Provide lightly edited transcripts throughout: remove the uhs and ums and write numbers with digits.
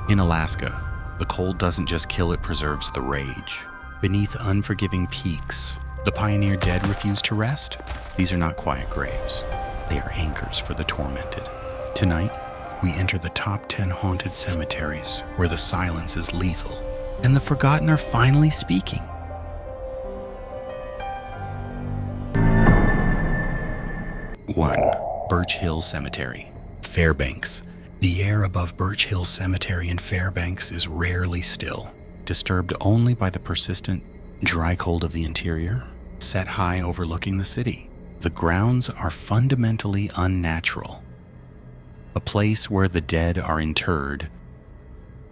In Alaska, the cold doesn't just kill, it preserves the rage. Beneath unforgiving peaks, the pioneer dead refuse to rest. These are not quiet graves. They are anchors for the tormented. Tonight, we enter the top 10 haunted cemeteries where the silence is lethal and the forgotten are finally speaking. 1. Birch Hill Cemetery, Fairbanks. The air above Birch Hill Cemetery in Fairbanks is rarely still, disturbed only by the persistent dry cold of the interior, set high overlooking the city. The grounds are fundamentally unnatural, a place where the dead are interred,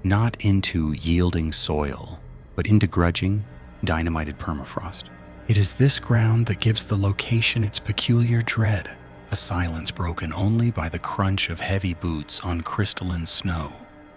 not into yielding soil, but into grudging, dynamited permafrost. It is this ground that gives the location its peculiar dread, a silence broken only by the crunch of heavy boots on crystalline snow,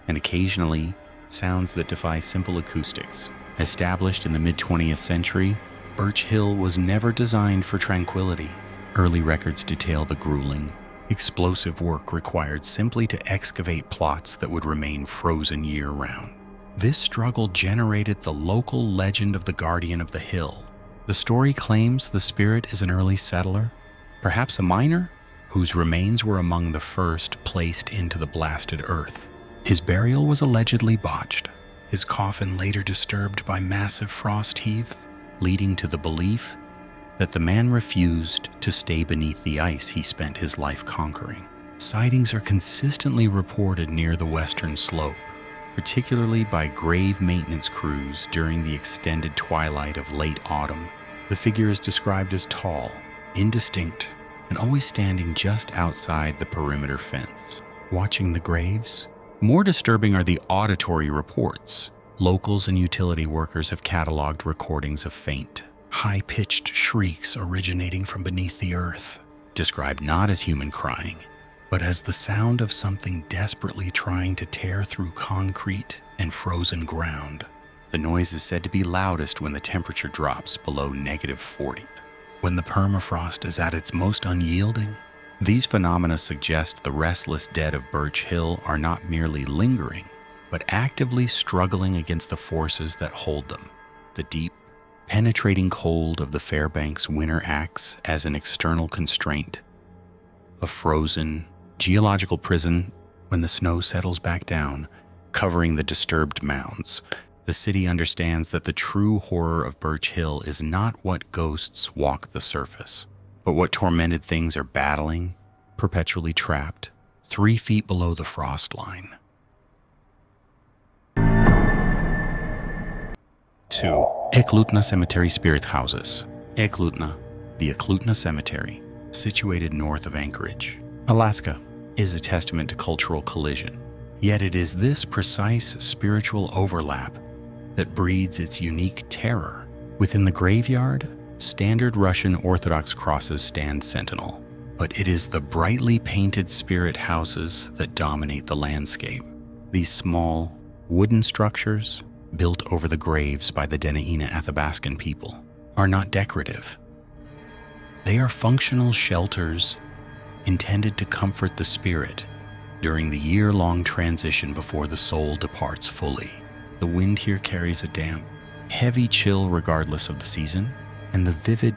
and occasionally sounds that defy simple acoustics. Established in the mid-20th century, Birch Hill was never designed for tranquility. Early records detail the grueling, explosive work required simply to excavate plots that would remain frozen year-round. This struggle generated the local legend of the Guardian of the Hill. The story claims the spirit is an early settler, perhaps a miner, whose remains were among the first placed into the blasted earth. His burial was allegedly botched, his coffin later disturbed by massive frost heave, leading to the belief that the man refused to stay beneath the ice he spent his life conquering. Sightings are consistently reported near the western slope, particularly by grave maintenance crews during the extended twilight of late autumn. The figure is described as tall, indistinct, and always standing just outside the perimeter fence, watching the graves. More disturbing are the auditory reports. Locals and utility workers have cataloged recordings of faint, high-pitched shrieks originating from beneath the earth, described not as human crying, but as the sound of something desperately trying to tear through concrete and frozen ground. The noise is said to be loudest when the temperature drops below -40, when the permafrost is at its most unyielding. These phenomena suggest the restless dead of Birch Hill are not merely lingering, but actively struggling against the forces that hold them. The deep, penetrating cold of the Fairbanks winter acts as an external constraint, a frozen, geological prison. When the snow settles back down, covering the disturbed mounds, the city understands that the true horror of Birch Hill is not what ghosts walk the surface, but what tormented things are battling, perpetually trapped, 3 feet below the frost line. 2. Eklutna Cemetery Spirit Houses. Eklutna, the Eklutna Cemetery, situated north of Anchorage, Alaska, is a testament to cultural collision. Yet it is this precise spiritual overlap that breeds its unique terror. Within the graveyard, standard Russian Orthodox crosses stand sentinel, but it is the brightly painted spirit houses that dominate the landscape. These small, wooden structures, built over the graves by the Dena'ina Athabascan people, are not decorative. They are functional shelters intended to comfort the spirit during the year-long transition before the soul departs fully. The wind here carries a damp, heavy chill regardless of the season, and the vivid,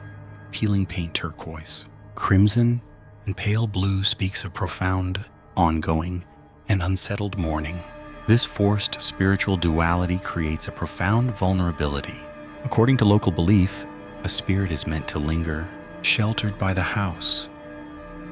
peeling paint turquoise, crimson, and pale blue speaks of profound, ongoing, and unsettled mourning. This forced spiritual duality creates a profound vulnerability. According to local belief, a spirit is meant to linger, sheltered by the house,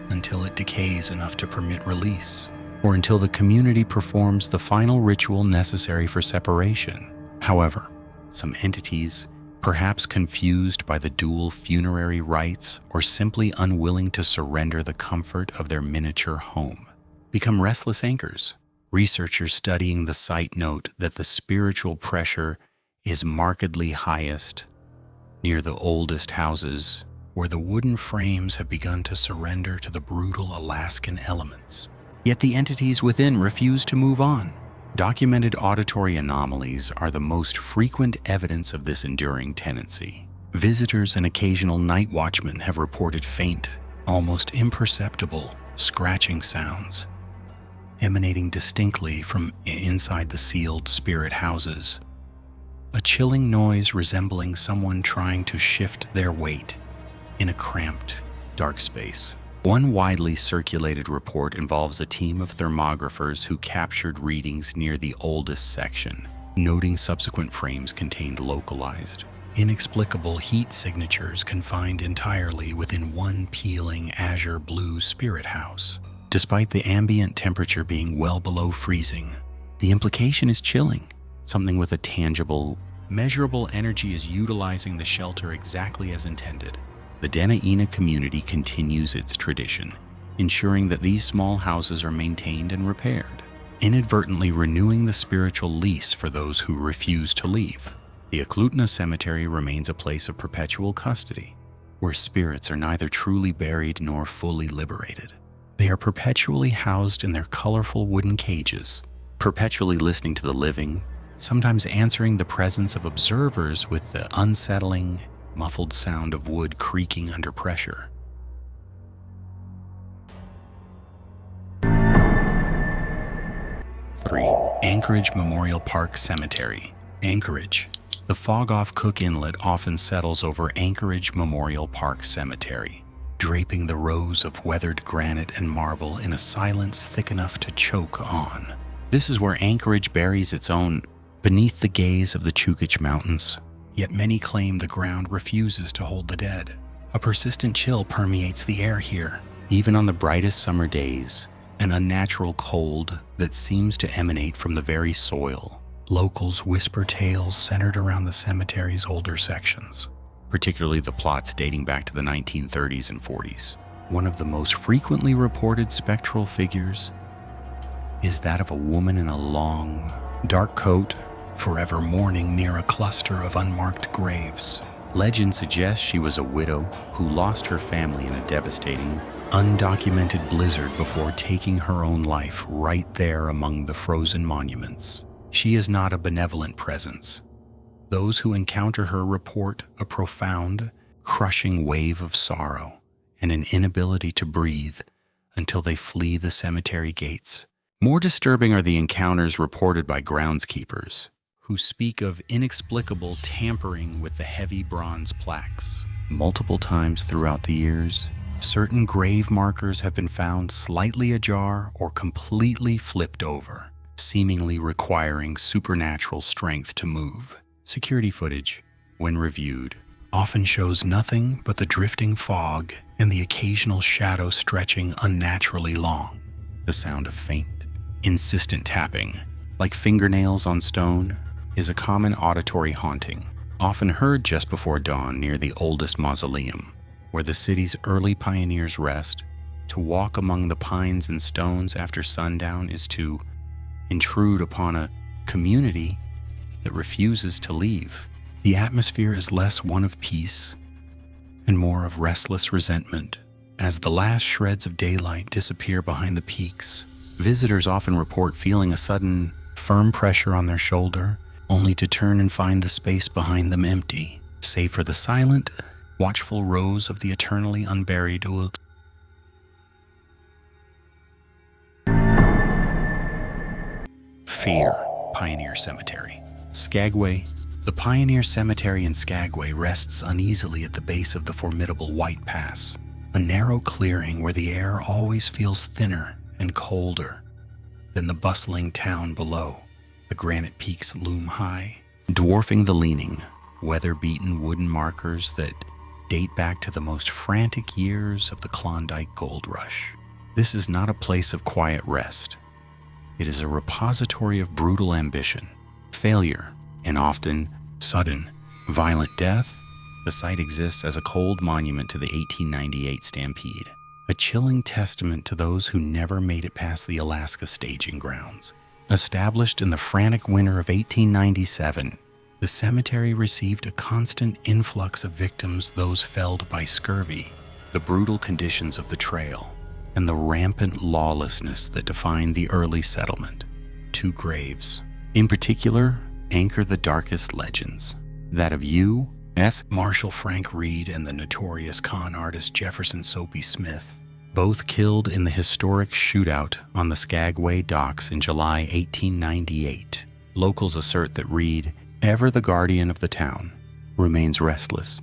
until it decays enough to permit release, or until the community performs the final ritual necessary for separation. However, some entities, perhaps confused by the dual funerary rites or simply unwilling to surrender the comfort of their miniature home, become restless anchors. Researchers studying the site note that the spiritual pressure is markedly highest near the oldest houses, where the wooden frames have begun to surrender to the brutal Alaskan elements. Yet the entities within refuse to move on. Documented auditory anomalies are the most frequent evidence of this enduring tendency. Visitors and occasional night watchmen have reported faint, almost imperceptible, scratching sounds, emanating distinctly from inside the sealed spirit houses. A chilling noise resembling someone trying to shift their weight in a cramped, dark space. One widely circulated report involves a team of thermographers who captured readings near the oldest section, noting subsequent frames contained localized, inexplicable heat signatures confined entirely within one peeling azure blue spirit house. Despite the ambient temperature being well below freezing, the implication is chilling. Something with a tangible, measurable energy is utilizing the shelter exactly as intended. The Dena'ina community continues its tradition, ensuring that these small houses are maintained and repaired, inadvertently renewing the spiritual lease for those who refuse to leave. The Eklutna Cemetery remains a place of perpetual custody, where spirits are neither truly buried nor fully liberated. They are perpetually housed in their colorful wooden cages, perpetually listening to the living, sometimes answering the presence of observers with the unsettling, muffled sound of wood creaking under pressure. Three, Anchorage Memorial Park Cemetery, Anchorage. The fog off Cook Inlet often settles over Anchorage Memorial Park Cemetery, draping the rows of weathered granite and marble in a silence thick enough to choke on. This is where Anchorage buries its own beneath the gaze of the Chukich Mountains. Yet many claim the ground refuses to hold the dead. A persistent chill permeates the air here, even on the brightest summer days, an unnatural cold that seems to emanate from the very soil. Locals whisper tales centered around the cemetery's older sections, particularly the plots dating back to the 1930s and 40s. One of the most frequently reported spectral figures is that of a woman in a long, dark coat, forever mourning near a cluster of unmarked graves. Legend suggests she was a widow who lost her family in a devastating, undocumented blizzard before taking her own life right there among the frozen monuments. She is not a benevolent presence. Those who encounter her report a profound, crushing wave of sorrow and an inability to breathe until they flee the cemetery gates. More disturbing are the encounters reported by groundskeepers, who speak of inexplicable tampering with the heavy bronze plaques. Multiple times throughout the years, certain grave markers have been found slightly ajar or completely flipped over, seemingly requiring supernatural strength to move. Security footage, when reviewed, often shows nothing but the drifting fog and the occasional shadow stretching unnaturally long. The sound of faint, insistent tapping, like fingernails on stone, is a common auditory haunting, often heard just before dawn near the oldest mausoleum, where the city's early pioneers rest. To walk among the pines and stones after sundown is to intrude upon a community that refuses to leave. The atmosphere is less one of peace and more of restless resentment. As the last shreds of daylight disappear behind the peaks, visitors often report feeling a sudden, firm pressure on their shoulder, only to turn and find the space behind them empty, save for the silent, watchful rows of the eternally unburied. Fear, Pioneer Cemetery. Skagway. The Pioneer Cemetery in Skagway rests uneasily at the base of the formidable White Pass, a narrow clearing where the air always feels thinner and colder than the bustling town below. The granite peaks loom high, dwarfing the leaning, weather-beaten wooden markers that date back to the most frantic years of the Klondike Gold Rush. This is not a place of quiet rest. It is a repository of brutal ambition, failure, and often sudden, violent death. The site exists as a cold monument to the 1898 stampede, a chilling testament to those who never made it past the Alaska staging grounds. Established in the frantic winter of 1897, the cemetery received a constant influx of victims, those felled by scurvy, the brutal conditions of the trail, and the rampant lawlessness that defined the early settlement. Two graves, in particular, anchor the darkest legends. That of U.S. Marshall Frank Reed and the notorious con artist Jefferson Soapy Smith, both killed in the historic shootout on the Skagway docks in July 1898. Locals assert that Reed, ever the guardian of the town, remains restless,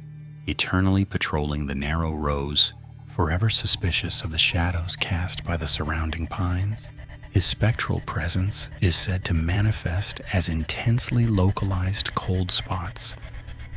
eternally patrolling the narrow rows, forever suspicious of the shadows cast by the surrounding pines. His spectral presence is said to manifest as intensely localized cold spots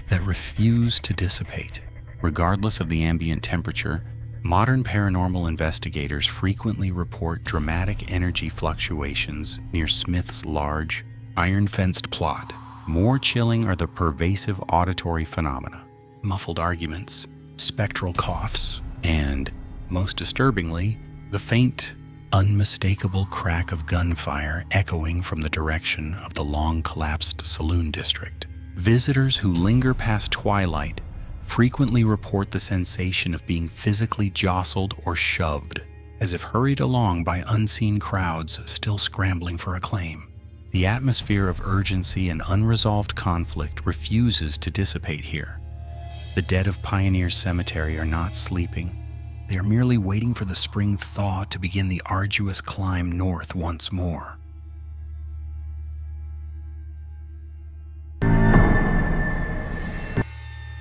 that refuse to dissipate. Regardless of the ambient temperature, modern paranormal investigators frequently report dramatic energy fluctuations near Smith's large, iron-fenced plot. More chilling are the pervasive auditory phenomena, muffled arguments, spectral coughs, and, most disturbingly, the faint, unmistakable crack of gunfire echoing from the direction of the long-collapsed saloon district. Visitors who linger past twilight frequently report the sensation of being physically jostled or shoved, as if hurried along by unseen crowds still scrambling for acclaim. The atmosphere of urgency and unresolved conflict refuses to dissipate here. The dead of Pioneer Cemetery are not sleeping. They are merely waiting for the spring thaw to begin the arduous climb north once more.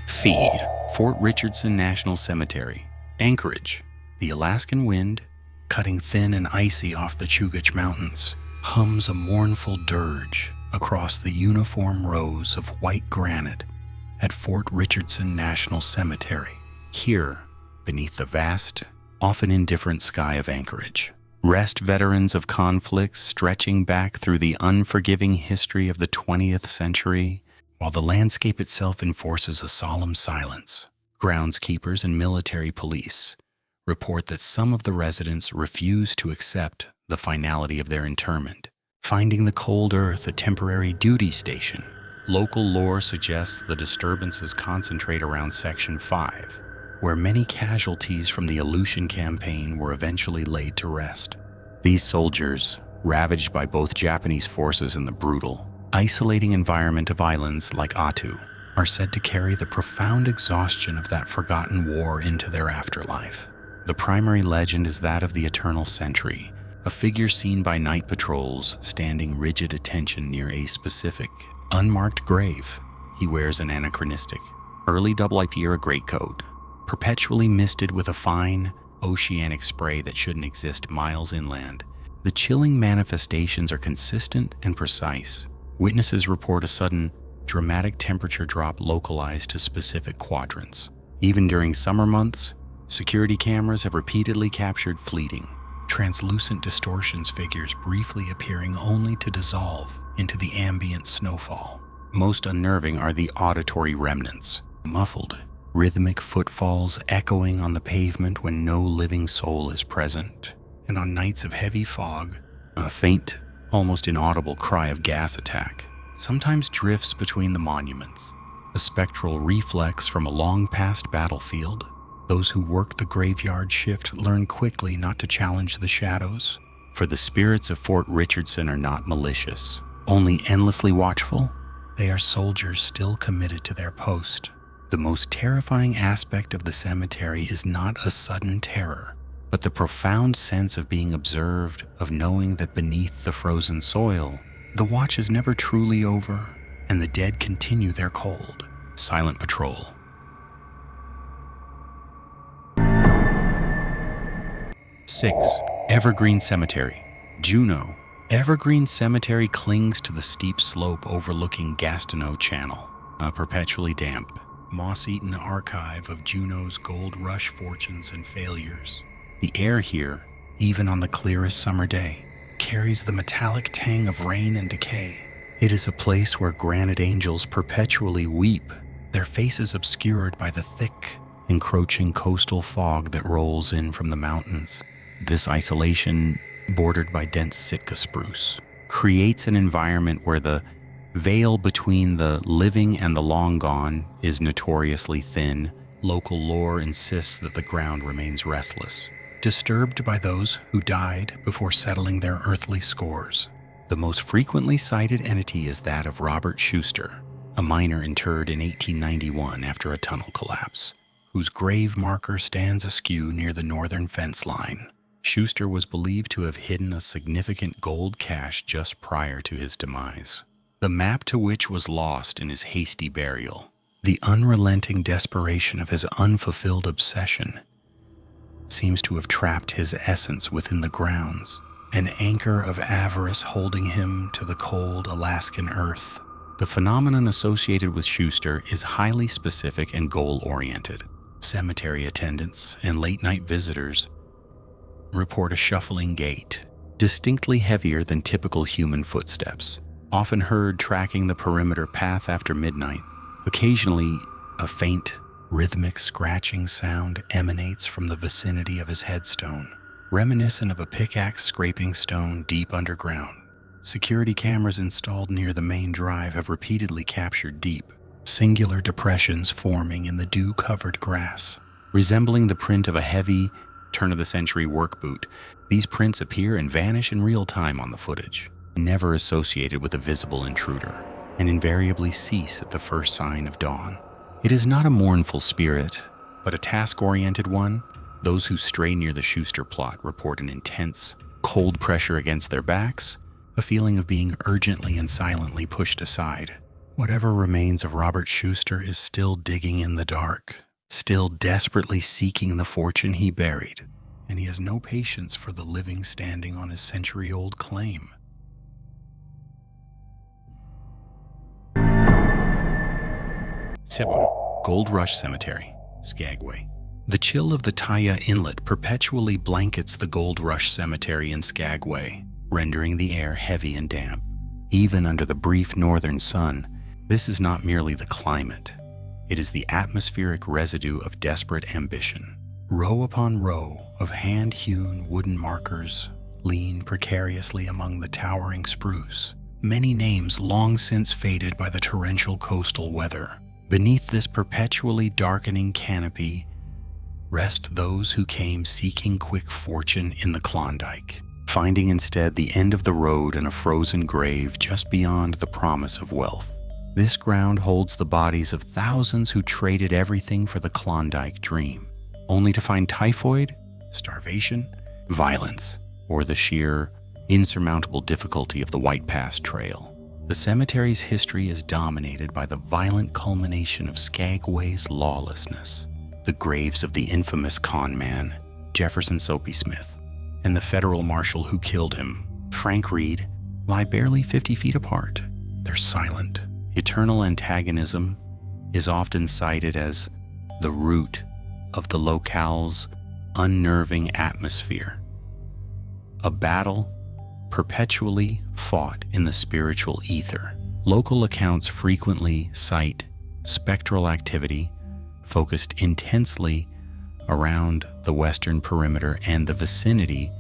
Fee, Fort Richardson National Cemetery, Anchorage. The Alaskan wind, cutting thin and icy off the Chugach Mountains, hums a mournful dirge across the uniform rows of white granite at Fort Richardson National Cemetery. Here, beneath the vast, often indifferent sky of Anchorage, rest veterans of conflicts stretching back through the unforgiving history of the 20th century, while the landscape itself enforces a solemn silence. Groundskeepers and military police report that some of the residents refuse to accept the finality of their interment, finding the cold earth a temporary duty station. Local lore suggests the disturbances concentrate around Section 5, where many casualties from the Aleutian Campaign were eventually laid to rest. These soldiers, ravaged by both Japanese forces and the brutal, isolating environment of islands like Attu, are said to carry the profound exhaustion of that forgotten war into their afterlife. The primary legend is that of the Eternal Sentry, a figure seen by night patrols standing rigid attention near a specific, unmarked grave. He wears an anachronistic, early double-IP era greatcoat, perpetually misted with a fine, oceanic spray that shouldn't exist miles inland. The chilling manifestations are consistent and precise. Witnesses report a sudden, dramatic temperature drop localized to specific quadrants. Even during summer months, security cameras have repeatedly captured fleeting, translucent distortions figures briefly appearing only to dissolve into the ambient snowfall. Most unnerving are the auditory remnants, muffled, rhythmic footfalls echoing on the pavement when no living soul is present, and on nights of heavy fog, a faint, almost inaudible cry of gas attack sometimes drifts between the monuments, a spectral reflex from a long-past battlefield. Those who work the graveyard shift learn quickly not to challenge the shadows, for the spirits of Fort Richardson are not malicious, only endlessly watchful. They are soldiers still committed to their post. The most terrifying aspect of the cemetery is not a sudden terror, but the profound sense of being observed, of knowing that beneath the frozen soil, the watch is never truly over, and the dead continue their cold, silent patrol. Six, Evergreen Cemetery, Juneau. Evergreen Cemetery clings to the steep slope overlooking Gastineau Channel, a perpetually damp, moss-eaten archive of Juneau's gold rush fortunes and failures. The air here, even on the clearest summer day, carries the metallic tang of rain and decay. It is a place where granite angels perpetually weep, their faces obscured by the thick, encroaching coastal fog that rolls in from the mountains. This isolation, bordered by dense Sitka spruce, creates an environment where the veil between the living and the long gone is notoriously thin. Local lore insists that the ground remains restless, disturbed by those who died before settling their earthly scores. The most frequently cited entity is that of Robert Schuster, a miner interred in 1891 after a tunnel collapse. whose grave marker stands askew near the northern fence line. Schuster was believed to have hidden a significant gold cache just prior to his demise, the map to which was lost in his hasty burial. The unrelenting desperation of his unfulfilled obsession seems to have trapped his essence within the grounds, an anchor of avarice holding him to the cold Alaskan earth. The phenomenon associated with Schuster is highly specific and goal-oriented. Cemetery attendants and late-night visitors report a shuffling gait, distinctly heavier than typical human footsteps, often heard tracking the perimeter path after midnight. Occasionally, a faint, rhythmic scratching sound emanates from the vicinity of his headstone, reminiscent of a pickaxe scraping stone deep underground. Security cameras installed near the main drive have repeatedly captured deep, singular depressions forming in the dew-covered grass. Resembling the print of a heavy, turn-of-the-century work boot, these prints appear and vanish in real time on the footage, never associated with a visible intruder, and invariably cease at the first sign of dawn. It is not a mournful spirit, but a task-oriented one. Those who stray near the Schuster plot report an intense, cold pressure against their backs, a feeling of being urgently and silently pushed aside. Whatever remains of Robert Schuster is still digging in the dark, still desperately seeking the fortune he buried, and he has no patience for the living standing on his century-old claim. Cebu, Gold Rush Cemetery, Skagway. The chill of the Taya Inlet perpetually blankets the Gold Rush Cemetery in Skagway, rendering the air heavy and damp. Even under the brief northern sun, this is not merely the climate. It is the atmospheric residue of desperate ambition. Row upon row of hand-hewn wooden markers lean precariously among the towering spruce, many names long since faded by the torrential coastal weather. Beneath this perpetually darkening canopy rest those who came seeking quick fortune in the Klondike, finding instead the end of the road and a frozen grave just beyond the promise of wealth. This ground holds the bodies of thousands who traded everything for the Klondike dream, only to find typhoid, starvation, violence, or the sheer, insurmountable difficulty of the White Pass Trail. The cemetery's history is dominated by the violent culmination of Skagway's lawlessness. The graves of the infamous con man, Jefferson Soapy Smith, and the federal marshal who killed him, Frank Reed, lie barely 50 feet apart. Their silent, eternal antagonism is often cited as the root of the locale's unnerving atmosphere. A battle perpetually fought in the spiritual ether. Local accounts frequently cite spectral activity focused intensely around the western perimeter and the vicinity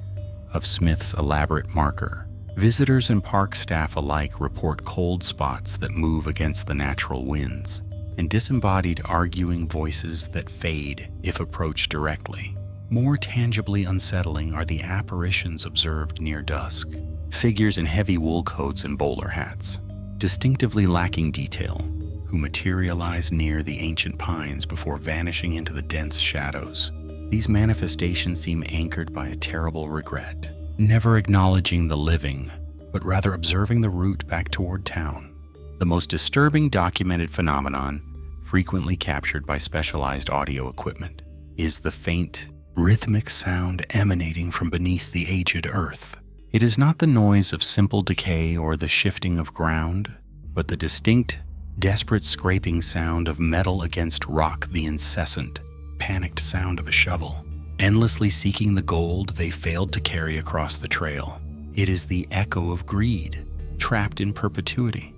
of Smith's elaborate marker. Visitors and park staff alike report cold spots that move against the natural winds, and disembodied arguing voices that fade if approached directly. More tangibly unsettling are the apparitions observed near dusk. Figures in heavy wool coats and bowler hats, distinctively lacking detail, who materialize near the ancient pines before vanishing into the dense shadows. These manifestations seem anchored by a terrible regret, never acknowledging the living, but rather observing the route back toward town. The most disturbing documented phenomenon, frequently captured by specialized audio equipment, is the faint, rhythmic sound emanating from beneath the aged earth. It is not the noise of simple decay or the shifting of ground, but the distinct, desperate scraping sound of metal against rock, the incessant, panicked sound of a shovel, endlessly seeking the gold they failed to carry across the trail. It is the echo of greed, trapped in perpetuity.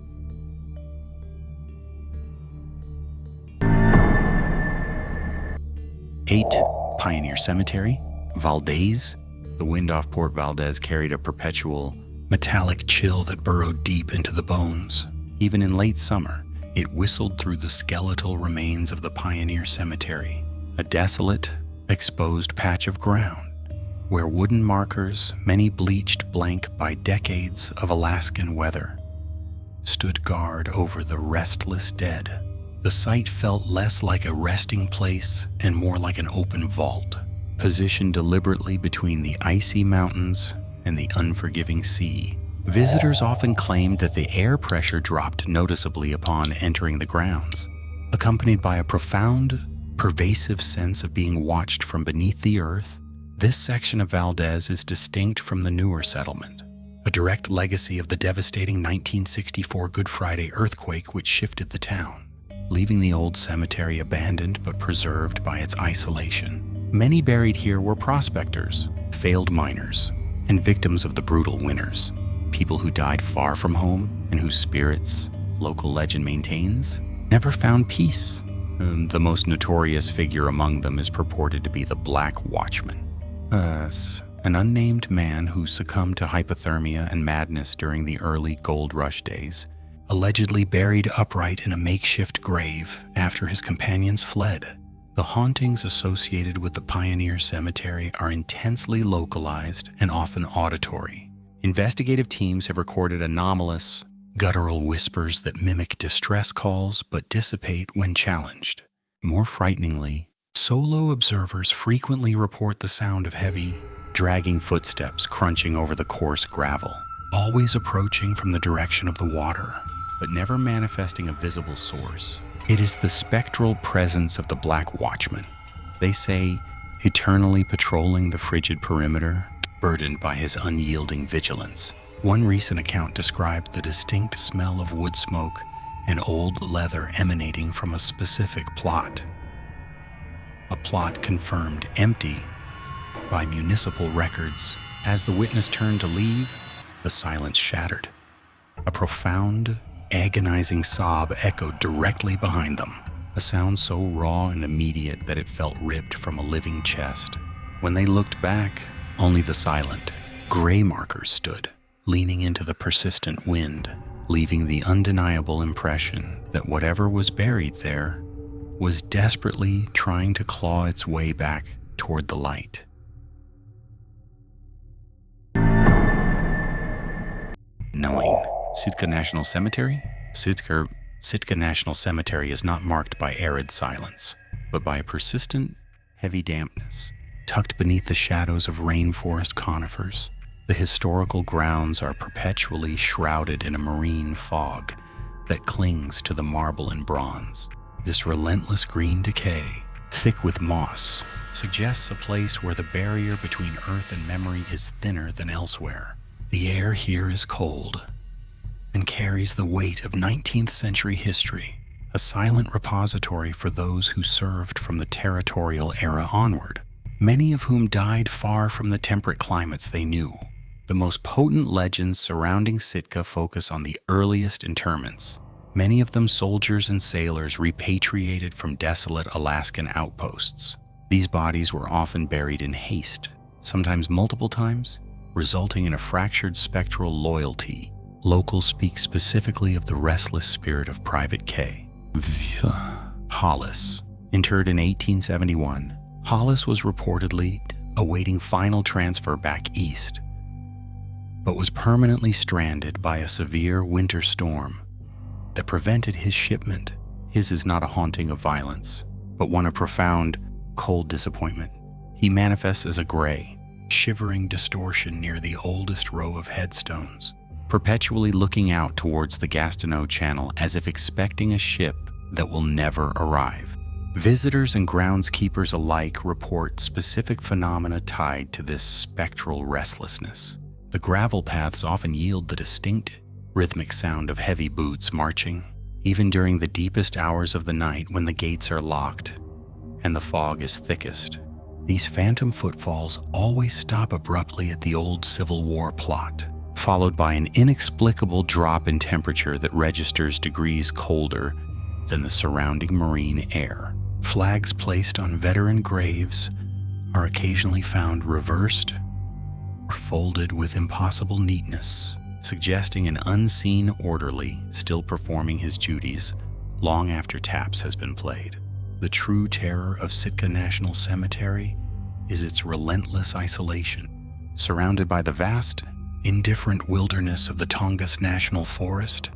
Eight, Pioneer Cemetery, Valdez. The wind off Port Valdez carried a perpetual, metallic chill that burrowed deep into the bones. Even in late summer, it whistled through the skeletal remains of the Pioneer Cemetery, a desolate, exposed patch of ground, where wooden markers, many bleached blank by decades of Alaskan weather, stood guard over the restless dead. The site felt less like a resting place and more like an open vault, positioned deliberately between the icy mountains and the unforgiving sea. Visitors often claimed that the air pressure dropped noticeably upon entering the grounds, accompanied by a profound, pervasive sense of being watched from beneath the earth. This section of Valdez is distinct from the newer settlement, a direct legacy of the devastating 1964 Good Friday earthquake which shifted the town, leaving the old cemetery abandoned but preserved by its isolation. Many buried here were prospectors, failed miners, and victims of the brutal winters, people who died far from home and whose spirits, local legend maintains, never found peace. The most notorious figure among them is purported to be the Black Watchman, an unnamed man who succumbed to hypothermia and madness during the early gold rush days, allegedly buried upright in a makeshift grave after his companions fled. The hauntings associated with the Pioneer Cemetery are intensely localized and often auditory. Investigative teams have recorded anomalous, guttural whispers that mimic distress calls but dissipate when challenged. More frighteningly, solo observers frequently report the sound of heavy, dragging footsteps crunching over the coarse gravel, always approaching from the direction of the water, but never manifesting a visible source. It is the spectral presence of the Black Watchman, they say, eternally patrolling the frigid perimeter, burdened by his unyielding vigilance. One recent account described the distinct smell of wood smoke and old leather emanating from a specific plot. A plot confirmed empty by municipal records. As the witness turned to leave, the silence shattered. A profound, agonizing sob echoed directly behind them, a sound so raw and immediate that it felt ripped from a living chest. When they looked back, only the silent, gray markers stood, leaning into the persistent wind, leaving the undeniable impression that whatever was buried there was desperately trying to claw its way back toward the light. 9. Sitka National Cemetery? Sitka National Cemetery is not marked by arid silence, but by a persistent, heavy dampness. Tucked beneath the shadows of rainforest conifers, the historical grounds are perpetually shrouded in a marine fog that clings to the marble and bronze. This relentless green decay, thick with moss, suggests a place where the barrier between earth and memory is thinner than elsewhere. The air here is cold and carries the weight of 19th century history, a silent repository for those who served from the territorial era onward, many of whom died far from the temperate climates they knew. The most potent legends surrounding Sitka focus on the earliest interments, many of them soldiers and sailors repatriated from desolate Alaskan outposts. These bodies were often buried in haste, sometimes multiple times, resulting in a fractured spectral loyalty. Locals speak specifically of the restless spirit of Private K. Hollis. Interred in 1871, Hollis was reportedly awaiting final transfer back east, but was permanently stranded by a severe winter storm that prevented his shipment. His is not a haunting of violence, but one of profound, cold disappointment. He manifests as a gray, shivering distortion near the oldest row of headstones, perpetually looking out towards the Gastineau Channel as if expecting a ship that will never arrive. Visitors and groundskeepers alike report specific phenomena tied to this spectral restlessness. The gravel paths often yield the distinct, rhythmic sound of heavy boots marching, even during the deepest hours of the night when the gates are locked and the fog is thickest. These phantom footfalls always stop abruptly at the old Civil War plot, followed by an inexplicable drop in temperature that registers degrees colder than the surrounding marine air. Flags placed on veteran graves are occasionally found reversed or folded with impossible neatness, suggesting an unseen orderly still performing his duties long after taps has been played. The true terror of Sitka National Cemetery is its relentless isolation. Surrounded by the vast, indifferent wilderness of the Tongass National Forest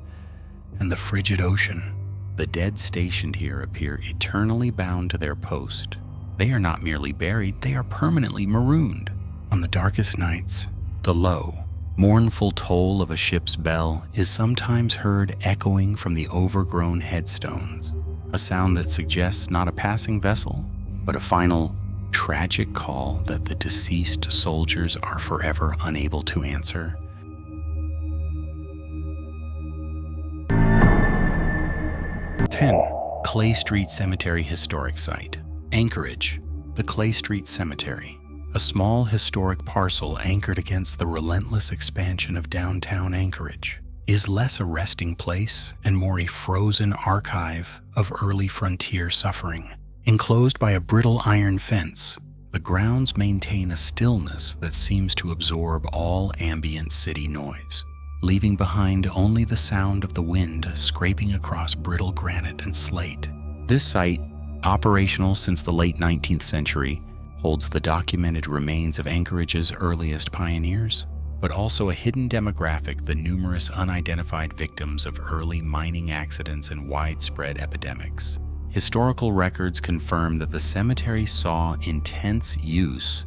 and the frigid ocean, The dead stationed here appear eternally bound to their post. They are not merely buried, they are permanently marooned. On the darkest nights, the low, mournful toll of a ship's bell is sometimes heard echoing from the overgrown headstones, a sound that suggests not a passing vessel, but a final, tragic call that the deceased soldiers are forever unable to answer. Clay Street Cemetery Historic Site. Anchorage, the Clay Street Cemetery, a small historic parcel anchored against the relentless expansion of downtown Anchorage, is less a resting place and more a frozen archive of early frontier suffering. Enclosed by a brittle iron fence, the grounds maintain a stillness that seems to absorb all ambient city noise, leaving behind only the sound of the wind scraping across brittle granite and slate. This site, operational since the late 19th century, holds the documented remains of Anchorage's earliest pioneers, but also a hidden demographic, the numerous unidentified victims of early mining accidents and widespread epidemics. Historical records confirm that the cemetery saw intense use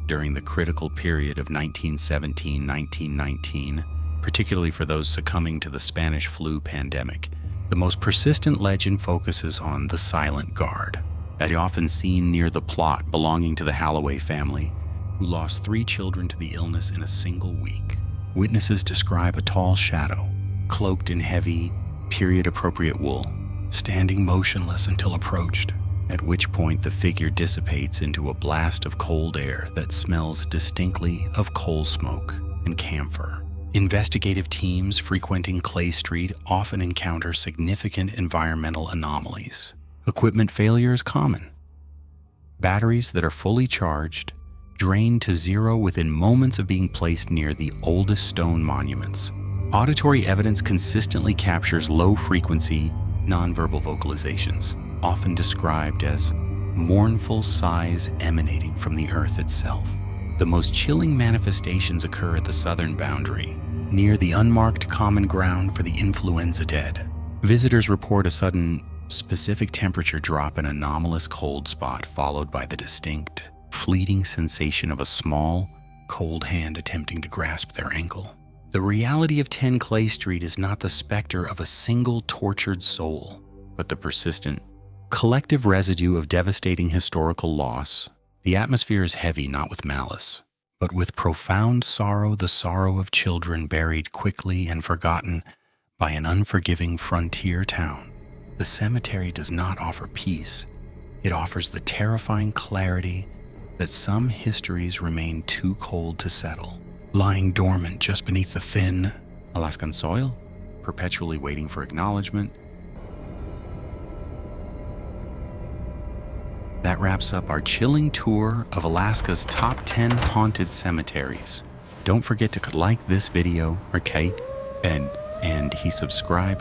during the critical period of 1917-1919, particularly for those succumbing to the Spanish flu pandemic. The most persistent legend focuses on the Silent Guard, that is often seen near the plot belonging to the Holloway family, who lost 3 children to the illness in a single week. Witnesses describe a tall shadow, cloaked in heavy, period-appropriate wool, standing motionless until approached, at which point the figure dissipates into a blast of cold air that smells distinctly of coal smoke and camphor. Investigative teams frequenting Clay Street often encounter significant environmental anomalies. Equipment failure is common. Batteries that are fully charged drain to zero within moments of being placed near the oldest stone monuments. Auditory evidence consistently captures low-frequency, nonverbal vocalizations, often described as mournful sighs emanating from the earth itself. The most chilling manifestations occur at the southern boundary, near the unmarked common ground for the influenza dead. Visitors report a sudden, specific temperature drop, an anomalous cold spot, followed by the distinct, fleeting sensation of a small, cold hand attempting to grasp their ankle. The reality of 10 Clay Street is not the specter of a single tortured soul, but the persistent, collective residue of devastating historical loss. The atmosphere is heavy not with malice, but with profound sorrow, the sorrow of children buried quickly and forgotten by an unforgiving frontier town. The cemetery does not offer peace. It offers the terrifying clarity that some histories remain too cold to settle, lying dormant just beneath the thin Alaskan soil, perpetually waiting for acknowledgement. That wraps up our chilling tour of Alaska's top 10 haunted cemeteries. Don't forget to like this video, okay, and subscribe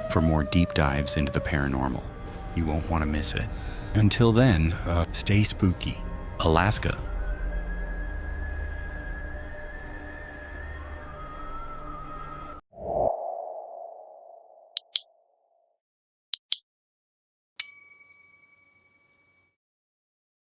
for more deep dives into the paranormal. You won't want to miss it. Until then, stay spooky. Alaska